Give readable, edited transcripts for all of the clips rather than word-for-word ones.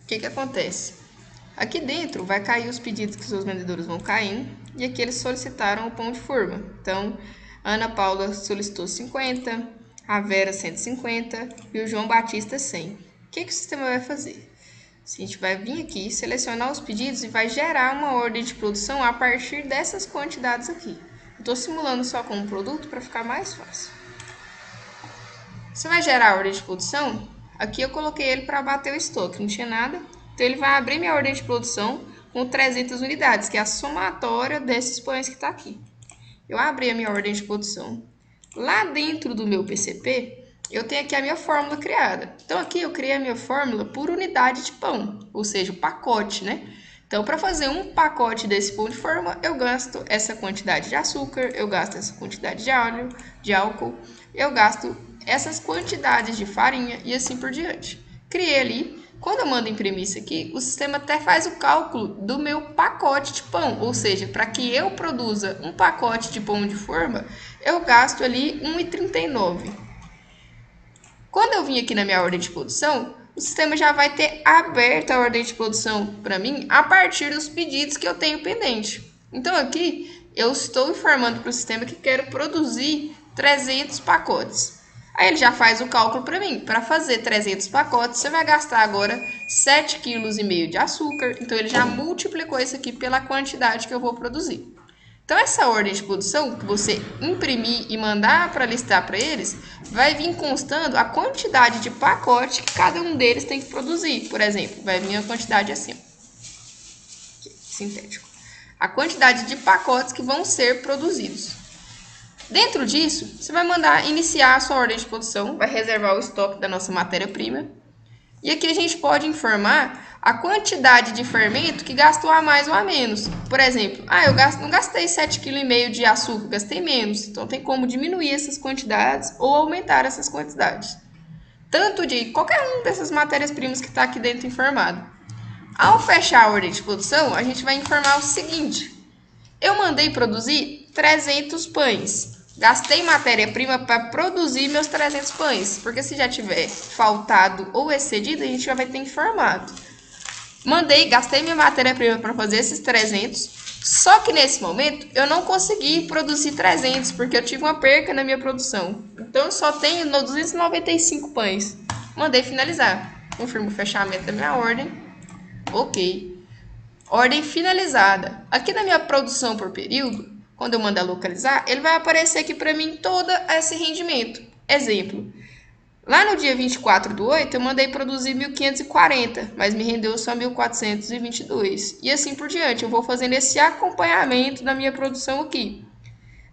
que acontece? Aqui dentro vai cair os pedidos que os seus vendedores vão caindo, e aqui eles solicitaram o pão de forma. Então, a Ana Paula solicitou 50, a Vera 150 e o João Batista 100. O que o sistema vai fazer? A gente vai vir aqui, selecionar os pedidos e vai gerar uma ordem de produção a partir dessas quantidades aqui. Estou simulando só com um produto para ficar mais fácil. Você vai gerar a ordem de produção, aqui eu coloquei ele para bater o estoque, não tinha nada. Então, ele vai abrir minha ordem de produção com 300 unidades, que é a somatória desses pães que está aqui. Eu abri a minha ordem de produção. Lá dentro do meu PCP, eu tenho aqui a minha fórmula criada. Então, aqui eu criei a minha fórmula por unidade de pão, ou seja, o pacote, né? Então, para fazer um pacote desse pão de forma, eu gasto essa quantidade de açúcar, eu gasto essa quantidade de álcool, eu gasto essas quantidades de farinha e assim por diante. Criei ali. Quando eu mando imprimir isso aqui, o sistema até faz o cálculo do meu pacote de pão, ou seja, para que eu produza um pacote de pão de forma, eu gasto ali R$ 1,39. Quando eu vim aqui na minha ordem de produção, o sistema já vai ter aberto a ordem de produção para mim a partir dos pedidos que eu tenho pendente. Então aqui eu estou informando para o sistema que quero produzir 300 pacotes. Aí ele já faz o cálculo para mim. Para fazer 300 pacotes, você vai gastar agora 7,5 kg de açúcar. Então, ele já multiplicou isso aqui pela quantidade que eu vou produzir. Então, essa ordem de produção que você imprimir e mandar para listar para eles, vai vir constando a quantidade de pacote que cada um deles tem que produzir. Por exemplo, vai vir a quantidade assim, aqui, sintético. A quantidade de pacotes que vão ser produzidos. Dentro disso, você vai mandar iniciar a sua ordem de produção, vai reservar o estoque da nossa matéria-prima. E aqui a gente pode informar a quantidade de fermento que gastou a mais ou a menos. Por exemplo, eu não gastei 7,5 kg de açúcar, gastei menos. Então, tem como diminuir essas quantidades ou aumentar essas quantidades. Tanto de qualquer uma dessas matérias-primas que está aqui dentro informado. Ao fechar a ordem de produção, a gente vai informar o seguinte. Eu mandei produzir 300 pães. Gastei matéria-prima para produzir meus 300 pães, porque se já tiver faltado ou excedido, a gente já vai ter informado. Gastei minha matéria-prima para fazer esses 300, só que nesse momento eu não consegui produzir 300, porque eu tive uma perca na minha produção. Então eu só tenho 295 pães. Mandei finalizar. Confirmo o fechamento da minha ordem. Ok. Ordem finalizada. Aqui na minha produção por período, quando eu mandar localizar, ele vai aparecer aqui para mim todo esse rendimento. Exemplo, lá no dia 24/8, eu mandei produzir 1.540, mas me rendeu só 1.422. E assim por diante, eu vou fazendo esse acompanhamento da minha produção aqui.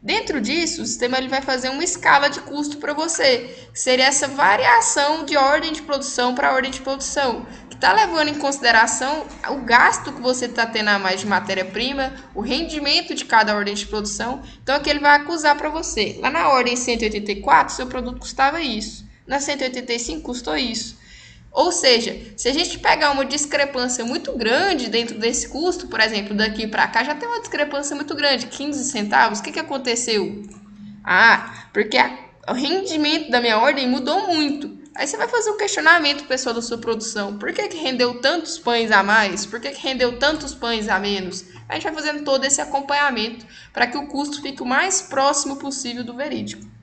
Dentro disso, o sistema ele vai fazer uma escala de custo para você, que seria essa variação de ordem de produção para ordem de produção, que está levando em consideração o gasto que você está tendo a mais de matéria-prima, o rendimento de cada ordem de produção. Então, aqui ele vai acusar para você. Lá na ordem 184, seu produto custava isso. Na 185, custou isso. Ou seja, se a gente pegar uma discrepância muito grande dentro desse custo, por exemplo, daqui para cá já tem uma discrepância muito grande, 15 centavos, o que aconteceu? Porque o rendimento da minha ordem mudou muito. Aí você vai fazer um questionamento, pessoal, da sua produção. Por que rendeu tantos pães a mais? Por que rendeu tantos pães a menos? A gente vai fazendo todo esse acompanhamento para que o custo fique o mais próximo possível do verídico.